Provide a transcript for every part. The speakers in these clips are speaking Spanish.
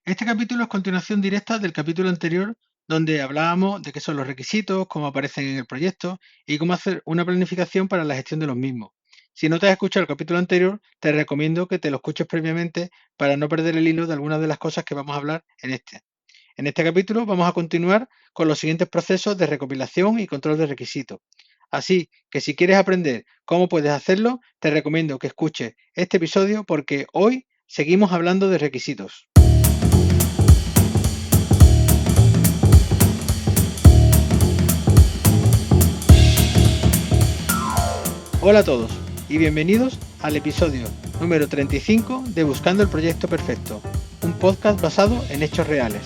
Este capítulo es continuación directa del capítulo anterior, donde hablábamos de qué son los requisitos, cómo aparecen en el proyecto y cómo hacer una planificación para la gestión de los mismos. Si no te has escuchado el capítulo anterior, te recomiendo que te lo escuches previamente para no perder el hilo de algunas de las cosas que vamos a hablar en este. En este capítulo vamos a continuar con los siguientes procesos de recopilación y control de requisitos. Así que si quieres aprender cómo puedes hacerlo, te recomiendo que escuches este episodio porque hoy seguimos hablando de requisitos. Hola a todos y bienvenidos al episodio número 35 de Buscando el Proyecto Perfecto, un podcast basado en hechos reales.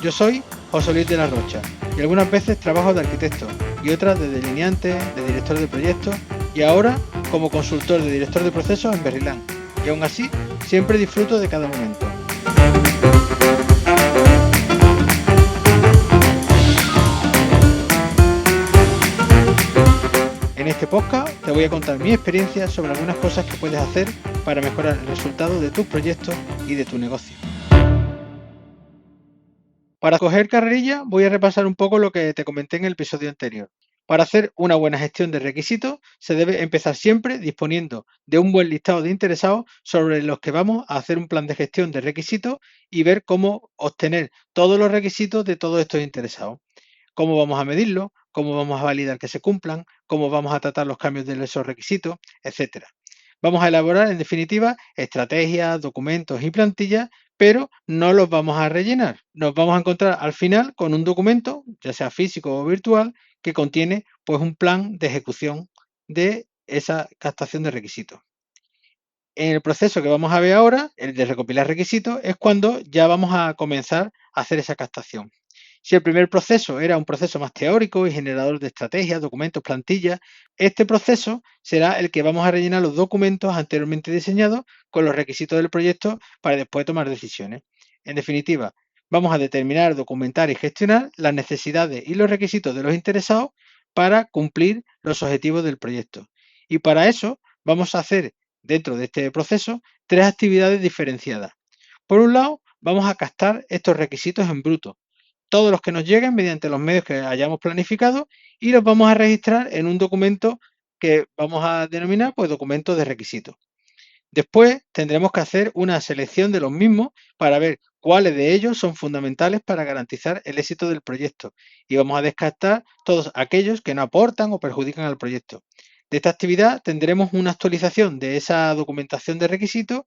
Yo soy José Luis de la Rocha y algunas veces trabajo de arquitecto y otras de delineante, de director de proyectos y ahora como consultor de director de procesos en Berrilán. Y aún así, siempre disfruto de cada momento. En este podcast te voy a contar mi experiencia sobre algunas cosas que puedes hacer para mejorar el resultado de tus proyectos y de tu negocio. Para coger carrerilla voy a repasar un poco lo que te comenté en el episodio anterior. Para hacer una buena gestión de requisitos se debe empezar siempre disponiendo de un buen listado de interesados sobre los que vamos a hacer un plan de gestión de requisitos y ver cómo obtener todos los requisitos de todos estos interesados. Cómo vamos a medirlo, cómo vamos a validar que se cumplan, cómo vamos a tratar los cambios de esos requisitos, etcétera. Vamos a elaborar, en definitiva, estrategias, documentos y plantillas, pero no los vamos a rellenar. Nos vamos a encontrar al final con un documento, ya sea físico o virtual, que contiene pues un plan de ejecución de esa captación de requisitos. En el proceso que vamos a ver ahora, el de recopilar requisitos, es cuando ya vamos a comenzar a hacer esa captación. Si el primer proceso era un proceso más teórico y generador de estrategias, documentos, plantillas, este proceso será el que vamos a rellenar los documentos anteriormente diseñados con los requisitos del proyecto para después tomar decisiones. En definitiva, vamos a determinar, documentar y gestionar las necesidades y los requisitos de los interesados para cumplir los objetivos del proyecto. Y para eso vamos a hacer dentro de este proceso tres actividades diferenciadas. Por un lado, vamos a captar estos requisitos en bruto, todos los que nos lleguen mediante los medios que hayamos planificado y los vamos a registrar en un documento que vamos a denominar pues documento de requisitos. Después tendremos que hacer una selección de los mismos para ver cuáles de ellos son fundamentales para garantizar el éxito del proyecto y vamos a descartar todos aquellos que no aportan o perjudican al proyecto. De esta actividad tendremos una actualización de esa documentación de requisitos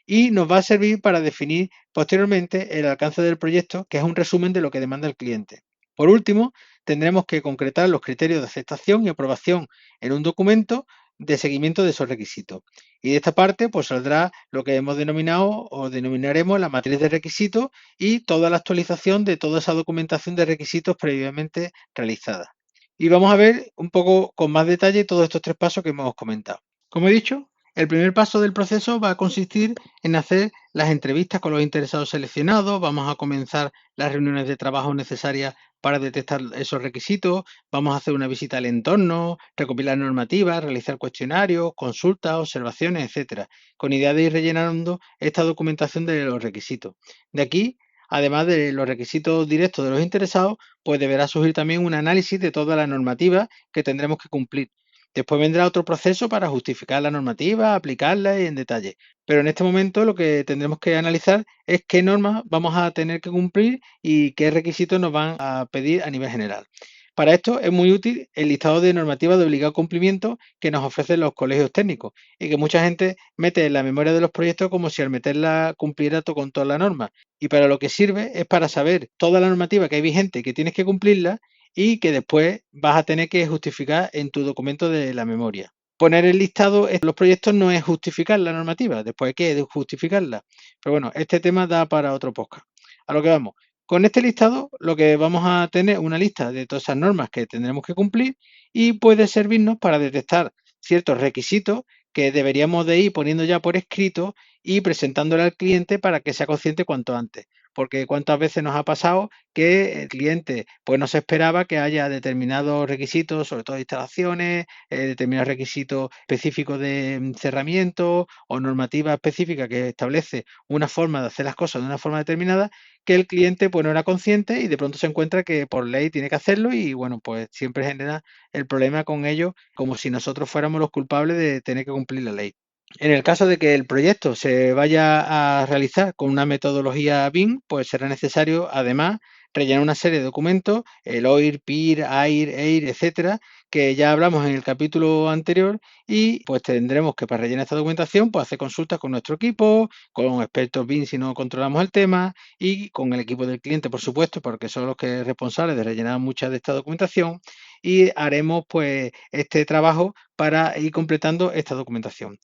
y nos va a servir para definir posteriormente el alcance del proyecto, que es un resumen de lo que demanda el cliente. Por último, tendremos que concretar los criterios de aceptación y aprobación en un documento de seguimiento de esos requisitos. Y de esta parte, pues saldrá lo que hemos denominado o denominaremos la matriz de requisitos y toda la actualización de toda esa documentación de requisitos previamente realizada. Y vamos a ver un poco con más detalle todos estos tres pasos que hemos comentado. Como he dicho, el primer paso del proceso va a consistir en hacer las entrevistas con los interesados seleccionados, vamos a comenzar las reuniones de trabajo necesarias para detectar esos requisitos, vamos a hacer una visita al entorno, recopilar normativas, realizar cuestionarios, consultas, observaciones, etcétera, con idea de ir rellenando esta documentación de los requisitos. De aquí, además de los requisitos directos de los interesados, pues deberá surgir también un análisis de toda la normativa que tendremos que cumplir. Después vendrá otro proceso para justificar la normativa, aplicarla y en detalle. Pero en este momento lo que tendremos que analizar es qué normas vamos a tener que cumplir y qué requisitos nos van a pedir a nivel general. Para esto es muy útil el listado de normativas de obligado cumplimiento que nos ofrecen los colegios técnicos y que mucha gente mete en la memoria de los proyectos como si al meterla cumpliera con toda la norma. Y para lo que sirve es para saber toda la normativa que hay vigente y que tienes que cumplirla y que después vas a tener que justificar en tu documento de la memoria. Poner el listado en los proyectos no es justificar la normativa, después hay que justificarla. Pero bueno, este tema da para otro podcast. A lo que vamos. Con este listado lo que vamos a tener una lista de todas esas normas que tendremos que cumplir y puede servirnos para detectar ciertos requisitos que deberíamos de ir poniendo ya por escrito y presentándole al cliente para que sea consciente cuanto antes. porque cuántas veces nos ha pasado que el cliente pues no se esperaba que haya determinados requisitos, sobre todo de instalaciones, determinados requisitos específicos de cerramiento o normativa específica que establece una forma de hacer las cosas de una forma determinada, que el cliente pues no era consciente y de pronto se encuentra que por ley tiene que hacerlo y bueno, pues siempre genera el problema con ello como si nosotros fuéramos los culpables de tener que cumplir la ley. En el caso de que el proyecto se vaya a realizar con una metodología BIM, pues será necesario además rellenar una serie de documentos, el OIR, PIR, AIR, EIR, etcétera, que ya hablamos en el capítulo anterior y pues tendremos que para rellenar esta documentación pues hacer consultas con nuestro equipo, con expertos BIM si no controlamos el tema y con el equipo del cliente, por supuesto, porque son los que responsables de rellenar mucha de esta documentación y haremos pues este trabajo para ir completando esta documentación.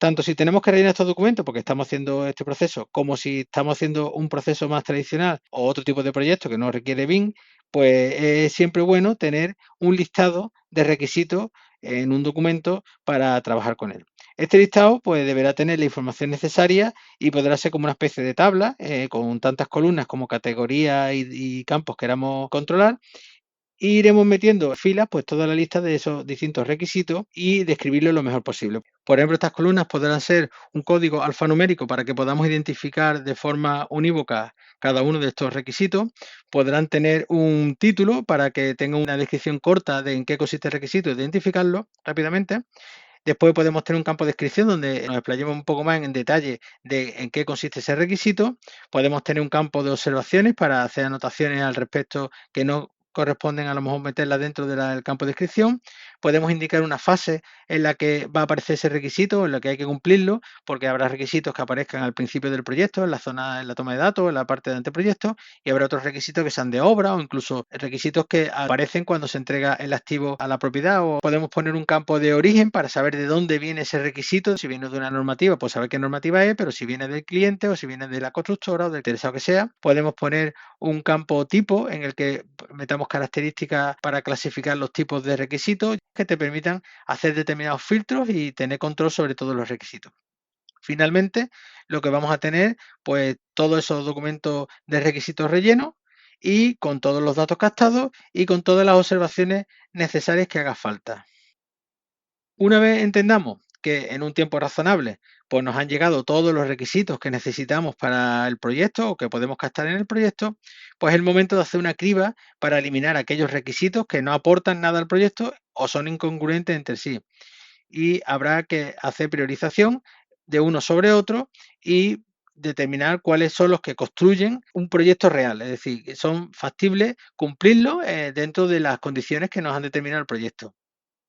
Tanto si tenemos que rellenar estos documentos porque estamos haciendo este proceso, como si estamos haciendo un proceso más tradicional o otro tipo de proyecto que no requiere BIM, pues es siempre bueno tener un listado de requisitos en un documento para trabajar con él. Este listado pues deberá tener la información necesaria y podrá ser como una especie de tabla con tantas columnas como categorías y campos queramos controlar. Iremos metiendo filas, pues toda la lista de esos distintos requisitos y describirlo lo mejor posible. Por ejemplo, estas columnas podrán ser un código alfanumérico para que podamos identificar de forma unívoca cada uno de estos requisitos. Podrán tener un título para que tenga una descripción corta de en qué consiste el requisito, identificarlo rápidamente. Después podemos tener un campo de descripción donde nos explayemos un poco más en detalle de en qué consiste ese requisito. Podemos tener un campo de observaciones para hacer anotaciones al respecto que no corresponden a lo mejor meterlas dentro del campo de descripción. Podemos indicar una fase en la que va a aparecer ese requisito, en la que hay que cumplirlo, porque habrá requisitos que aparezcan al principio del proyecto, en la zona, en la toma de datos, en la parte de anteproyecto, y habrá otros requisitos que sean de obra o incluso requisitos que aparecen cuando se entrega el activo a la propiedad. O podemos poner un campo de origen para saber de dónde viene ese requisito. Si viene de una normativa, pues saber qué normativa es, pero si viene del cliente o si viene de la constructora o del interesado que sea, podemos poner un campo tipo en el que metamos características para clasificar los tipos de requisitos que te permitan hacer determinados filtros y tener control sobre todos los requisitos. Finalmente, lo que vamos a tener, pues todos esos documentos de requisitos rellenos y con todos los datos captados y con todas las observaciones necesarias que haga falta. Una vez entendamos que en un tiempo razonable pues nos han llegado todos los requisitos que necesitamos para el proyecto o que podemos captar en el proyecto, pues es el momento de hacer una criba para eliminar aquellos requisitos que no aportan nada al proyecto o son incongruentes entre sí. Y habrá que hacer priorización de uno sobre otro y determinar cuáles son los que construyen un proyecto real, es decir, que son factibles cumplirlo dentro de las condiciones que nos han determinado el proyecto.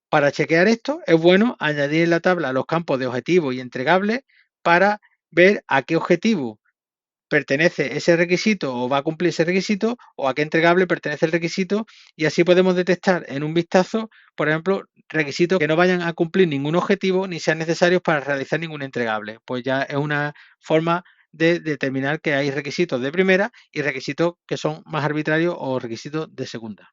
Para chequear esto, es bueno añadir en la tabla los campos de objetivo y entregable para ver a qué objetivo pertenece ese requisito o va a cumplir ese requisito o a qué entregable pertenece el requisito y así podemos detectar en un vistazo, por ejemplo, requisitos que no vayan a cumplir ningún objetivo ni sean necesarios para realizar ningún entregable. Pues ya es una forma de determinar que hay requisitos de primera y requisitos que son más arbitrarios o requisitos de segunda.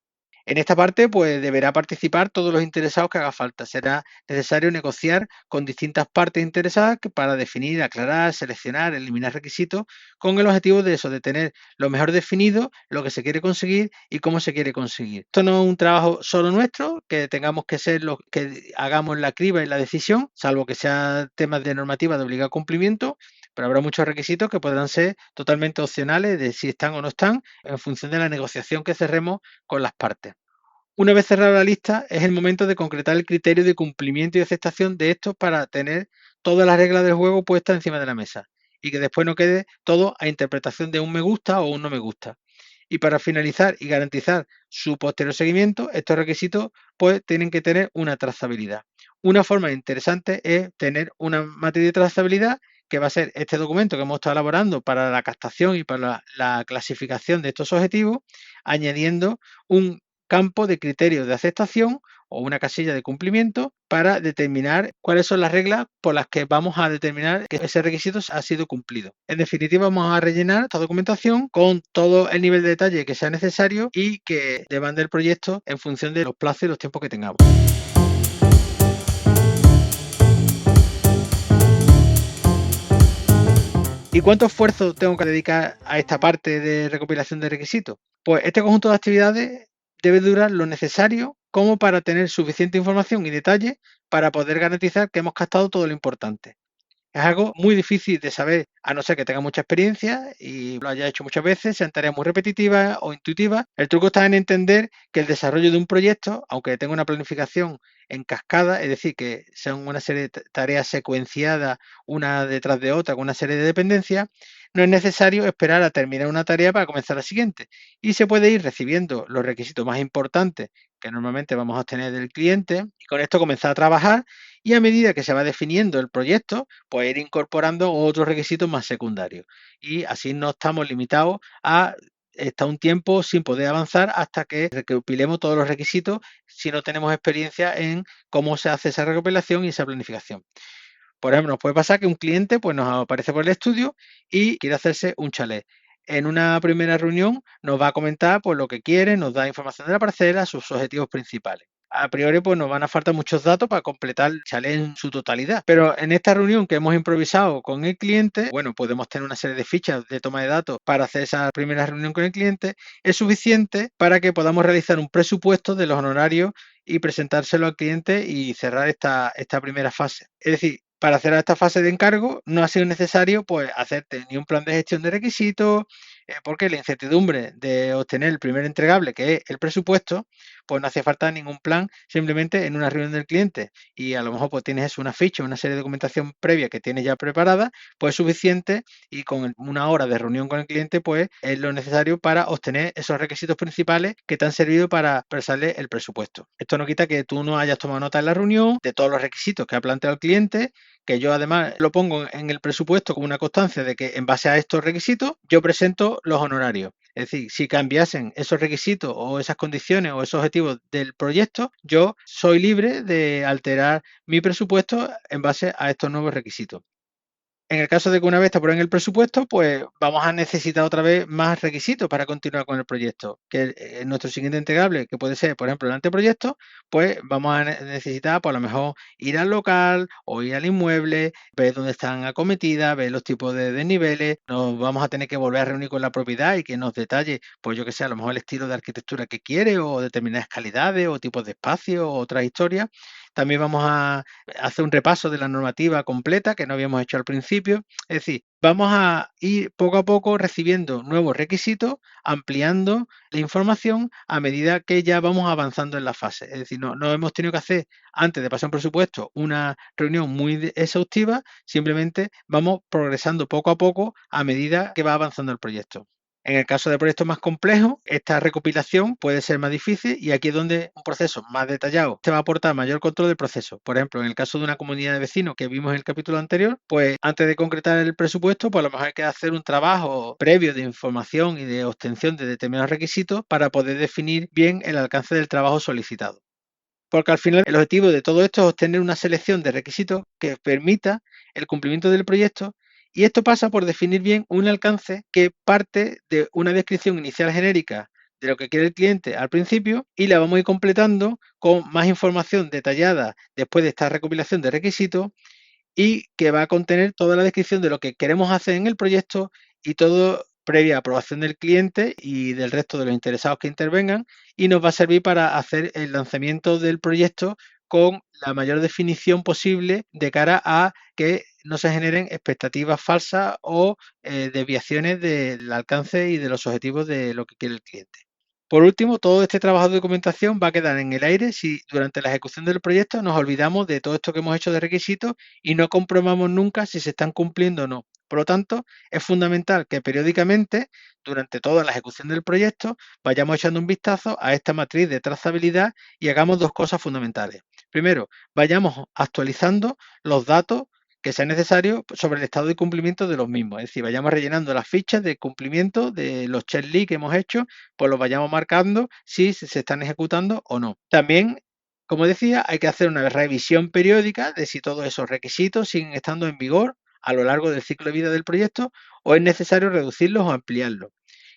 En esta parte, pues deberá participar todos los interesados que haga falta. Será necesario negociar con distintas partes interesadas para definir, aclarar, seleccionar, eliminar requisitos con el objetivo de eso, de tener lo mejor definido, lo que se quiere conseguir y cómo se quiere conseguir. Esto no es un trabajo solo nuestro, que tengamos que ser los que hagamos la criba y la decisión, salvo que sea temas de normativa de obligado cumplimiento, pero habrá muchos requisitos que podrán ser totalmente opcionales de si están o no están en función de la negociación que cerremos con las partes. Una vez cerrada la lista, es el momento de concretar el criterio de cumplimiento y aceptación de estos para tener todas las reglas del juego puestas encima de la mesa y que después no quede todo a interpretación de un me gusta o un no me gusta. Y para finalizar y garantizar su posterior seguimiento, estos requisitos pues tienen que tener una trazabilidad. Una forma interesante es tener una matriz de trazabilidad que va a ser este documento que hemos estado elaborando para la captación y para la clasificación de estos objetivos, añadiendo un campo de criterios de aceptación o una casilla de cumplimiento para determinar cuáles son las reglas por las que vamos a determinar que ese requisito ha sido cumplido. En definitiva, vamos a rellenar esta documentación con todo el nivel de detalle que sea necesario y que demande el proyecto en función de los plazos y los tiempos que tengamos. ¿Y cuánto esfuerzo tengo que dedicar a esta parte de recopilación de requisitos? Pues este conjunto de actividades debe durar lo necesario como para tener suficiente información y detalle para poder garantizar que hemos captado todo lo importante. Es algo muy difícil de saber, a no ser que tenga mucha experiencia y lo haya hecho muchas veces, sean tareas muy repetitivas o intuitivas. El truco está en entender que el desarrollo de un proyecto, aunque tenga una planificación en cascada, es decir, que sean una serie de tareas secuenciadas una detrás de otra con una serie de dependencias, no es necesario esperar a terminar una tarea para comenzar la siguiente. Y se puede ir recibiendo los requisitos más importantes que normalmente vamos a obtener del cliente y con esto comenzar a trabajar y a medida que se va definiendo el proyecto, pues ir incorporando otros requisitos más secundarios. Y así no estamos limitados a estar un tiempo sin poder avanzar hasta que recopilemos todos los requisitos si no tenemos experiencia en cómo se hace esa recopilación y esa planificación. Por ejemplo, nos puede pasar que un cliente pues, nos aparece por el estudio y quiere hacerse un chalet. En una primera reunión nos va a comentar pues, lo que quiere, nos da información de la parcela, sus objetivos principales. A priori, pues nos van a faltar muchos datos para completar el chalet en su totalidad. Pero en esta reunión que hemos improvisado con el cliente, bueno, podemos tener una serie de fichas de toma de datos para hacer esa primera reunión con el cliente. Es suficiente para que podamos realizar un presupuesto de los honorarios y presentárselo al cliente y cerrar esta primera fase. Es decir, para hacer esta fase de encargo no ha sido necesario pues hacerte ni un plan de gestión de requisitos, porque la incertidumbre de obtener el primer entregable, que es el presupuesto, pues no hace falta ningún plan, simplemente en una reunión del cliente y a lo mejor pues tienes una ficha, una serie de documentación previa que tienes ya preparada, pues es suficiente y con una hora de reunión con el cliente pues es lo necesario para obtener esos requisitos principales que te han servido para expresarle el presupuesto. Esto no quita que tú no hayas tomado nota en la reunión de todos los requisitos que ha planteado el cliente, que yo además lo pongo en el presupuesto como una constancia de que en base a estos requisitos yo presento los honorarios. Es decir, si cambiasen esos requisitos o esas condiciones o esos objetivos del proyecto, yo soy libre de alterar mi presupuesto en base a estos nuevos requisitos. En el caso de que una vez te aprueben el presupuesto, pues vamos a necesitar otra vez más requisitos para continuar con el proyecto. Que nuestro siguiente entregable, que puede ser, por ejemplo, el anteproyecto, pues vamos a necesitar, por lo mejor, ir al local o ir al inmueble, ver dónde están acometidas, ver los tipos de desniveles. Nos vamos a tener que volver a reunir con la propiedad y que nos detalle, pues yo que sé, a lo mejor el estilo de arquitectura que quiere o determinadas calidades o tipos de espacio o otras historias. También vamos a hacer un repaso de la normativa completa que no habíamos hecho al principio. Es decir, vamos a ir poco a poco recibiendo nuevos requisitos, ampliando la información a medida que ya vamos avanzando en la fase. Es decir, no hemos tenido que hacer, antes de pasar un presupuesto, una reunión muy exhaustiva, simplemente vamos progresando poco a poco a medida que va avanzando el proyecto. En el caso de proyectos más complejos, esta recopilación puede ser más difícil y aquí es donde un proceso más detallado te va a aportar mayor control del proceso. Por ejemplo, en el caso de una comunidad de vecinos que vimos en el capítulo anterior, pues antes de concretar el presupuesto, pues a lo mejor hay que hacer un trabajo previo de información y de obtención de determinados requisitos para poder definir bien el alcance del trabajo solicitado. Porque al final el objetivo de todo esto es obtener una selección de requisitos que permita el cumplimiento del proyecto y esto pasa por definir bien un alcance que parte de una descripción inicial genérica de lo que quiere el cliente al principio y la vamos a ir completando con más información detallada después de esta recopilación de requisitos y que va a contener toda la descripción de lo que queremos hacer en el proyecto y todo previa aprobación del cliente y del resto de los interesados que intervengan y nos va a servir para hacer el lanzamiento del proyecto con la mayor definición posible de cara a que no se generen expectativas falsas o desviaciones del alcance y de los objetivos de lo que quiere el cliente. Por último, todo este trabajo de documentación va a quedar en el aire si durante la ejecución del proyecto nos olvidamos de todo esto que hemos hecho de requisitos y no comprobamos nunca si se están cumpliendo o no. Por lo tanto, es fundamental que periódicamente, durante toda la ejecución del proyecto, vayamos echando un vistazo a esta matriz de trazabilidad y hagamos dos cosas fundamentales. Primero, vayamos actualizando los datos que sea necesario sobre el estado de cumplimiento de los mismos. Es decir, vayamos rellenando las fichas de cumplimiento de los checklists que hemos hecho, pues los vayamos marcando si se están ejecutando o no. También, como decía, hay que hacer una revisión periódica de si todos esos requisitos siguen estando en vigor a lo largo del ciclo de vida del proyecto o es necesario reducirlos o ampliarlos.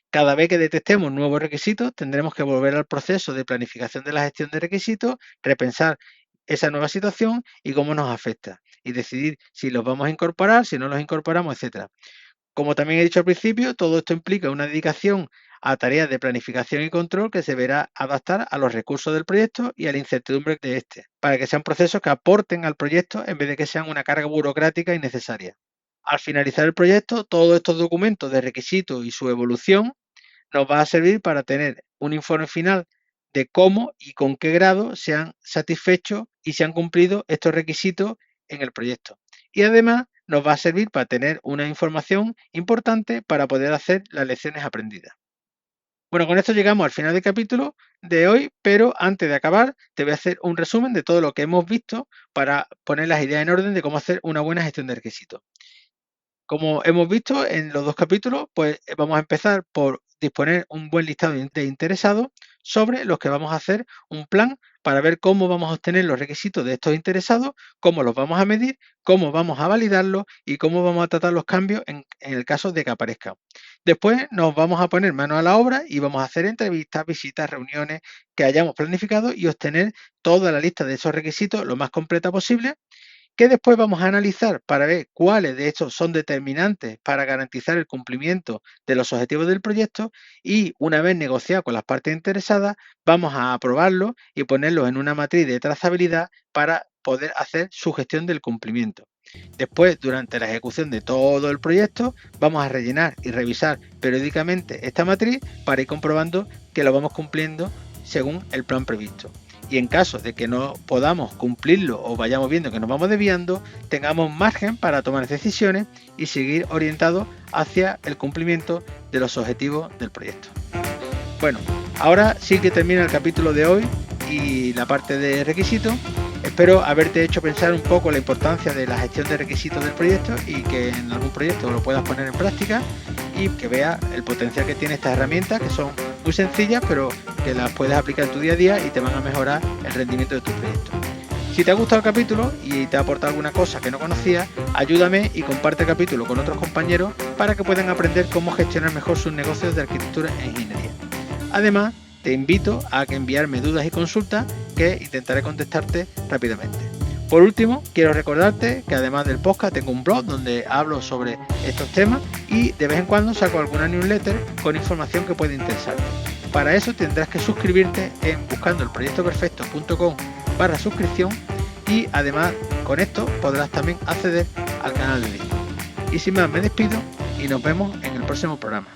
Cada vez que detectemos nuevos requisitos, tendremos que volver al proceso de planificación de la gestión de requisitos, repensar esa nueva situación y cómo nos afecta y decidir si los vamos a incorporar, si no los incorporamos, etcétera. Como también he dicho al principio, todo esto implica una dedicación a tareas de planificación y control que se deberá adaptar a los recursos del proyecto y a la incertidumbre de este, para que sean procesos que aporten al proyecto en vez de que sean una carga burocrática innecesaria. Al finalizar el proyecto, todos estos documentos de requisitos y su evolución nos va a servir para tener un informe final de cómo y con qué grado se han satisfecho y se han cumplido estos requisitos en el proyecto. Y además nos va a servir para tener una información importante para poder hacer las lecciones aprendidas. Bueno, con esto llegamos al final del capítulo de hoy, pero antes de acabar te voy a hacer un resumen de todo lo que hemos visto para poner las ideas en orden de cómo hacer una buena gestión de requisitos. Como hemos visto en los dos capítulos, pues vamos a empezar por disponer un buen listado de interesados sobre los que vamos a hacer un plan para ver cómo vamos a obtener los requisitos de estos interesados, cómo los vamos a medir, cómo vamos a validarlos y cómo vamos a tratar los cambios en el caso de que aparezcan. Después nos vamos a poner manos a la obra y vamos a hacer entrevistas, visitas, reuniones que hayamos planificado y obtener toda la lista de esos requisitos lo más completa posible, que después vamos a analizar para ver cuáles de estos son determinantes para garantizar el cumplimiento de los objetivos del proyecto, y una vez negociado con las partes interesadas vamos a aprobarlo y ponerlo en una matriz de trazabilidad para poder hacer su gestión del cumplimiento. Después, durante la ejecución de todo el proyecto, vamos a rellenar y revisar periódicamente esta matriz para ir comprobando que lo vamos cumpliendo según el plan previsto. Y en caso de que no podamos cumplirlo o vayamos viendo que nos vamos desviando, tengamos margen para tomar decisiones y seguir orientados hacia el cumplimiento de los objetivos del proyecto. Bueno, ahora sí que termina el capítulo de hoy y la parte de requisitos. Espero haberte hecho pensar un poco la importancia de la gestión de requisitos del proyecto y que en algún proyecto lo puedas poner en práctica y que veas el potencial que tiene estas herramientas, que son muy sencillas pero que las puedes aplicar en tu día a día y te van a mejorar el rendimiento de tu proyecto. Si te ha gustado el capítulo y te ha aportado alguna cosa que no conocías, ayúdame y comparte el capítulo con otros compañeros para que puedan aprender cómo gestionar mejor sus negocios de arquitectura e ingeniería. Además, te invito a enviarme dudas y consultas que intentaré contestarte rápidamente. Por último, quiero recordarte que además del podcast tengo un blog donde hablo sobre estos temas y de vez en cuando saco alguna newsletter con información que puede interesarte. Para eso tendrás que suscribirte en buscandoelproyectoperfecto.com/suscripción y además con esto podrás también acceder al canal de Discord. Y sin más me despido y nos vemos en el próximo programa.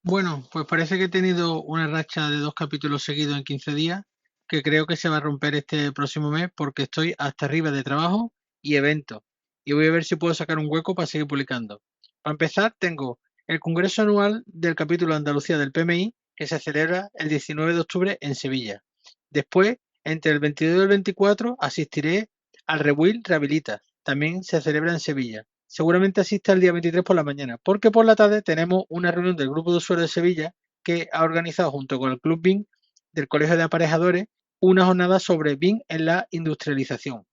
Bueno, pues parece que he tenido una racha de 2 capítulos seguidos en 15 días, que creo que se va a romper este próximo mes porque estoy hasta arriba de trabajo y eventos. Y voy a ver si puedo sacar un hueco para seguir publicando. Para empezar, tengo el Congreso Anual del capítulo Andalucía del PMI, que se celebra el 19 de octubre en Sevilla. Después, entre el 22 y el 24, asistiré al Rebuild Rehabilita. También se celebra en Sevilla. Seguramente asista el día 23 por la mañana, porque por la tarde tenemos una reunión del grupo de usuarios de Sevilla que ha organizado junto con el Club BIM del Colegio de Aparejadores una jornada sobre BIM en la industrialización.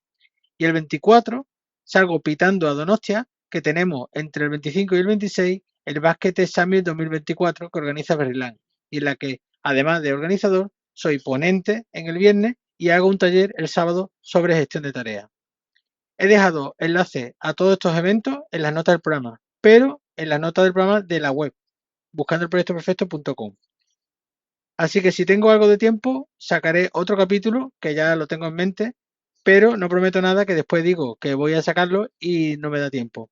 Y el 24 salgo pitando a Donostia, que tenemos entre el 25 y el 26 el Basket Summit 2024 que organiza Berlán, y en la que, además de organizador, soy ponente en el viernes y hago un taller el sábado sobre gestión de tareas. He dejado enlaces a todos estos eventos en las notas del programa, pero en las notas del programa de la web, buscandoelproyectoperfecto.com. Así que si tengo algo de tiempo, sacaré otro capítulo, que ya lo tengo en mente, pero no prometo nada que después digo que voy a sacarlo y no me da tiempo.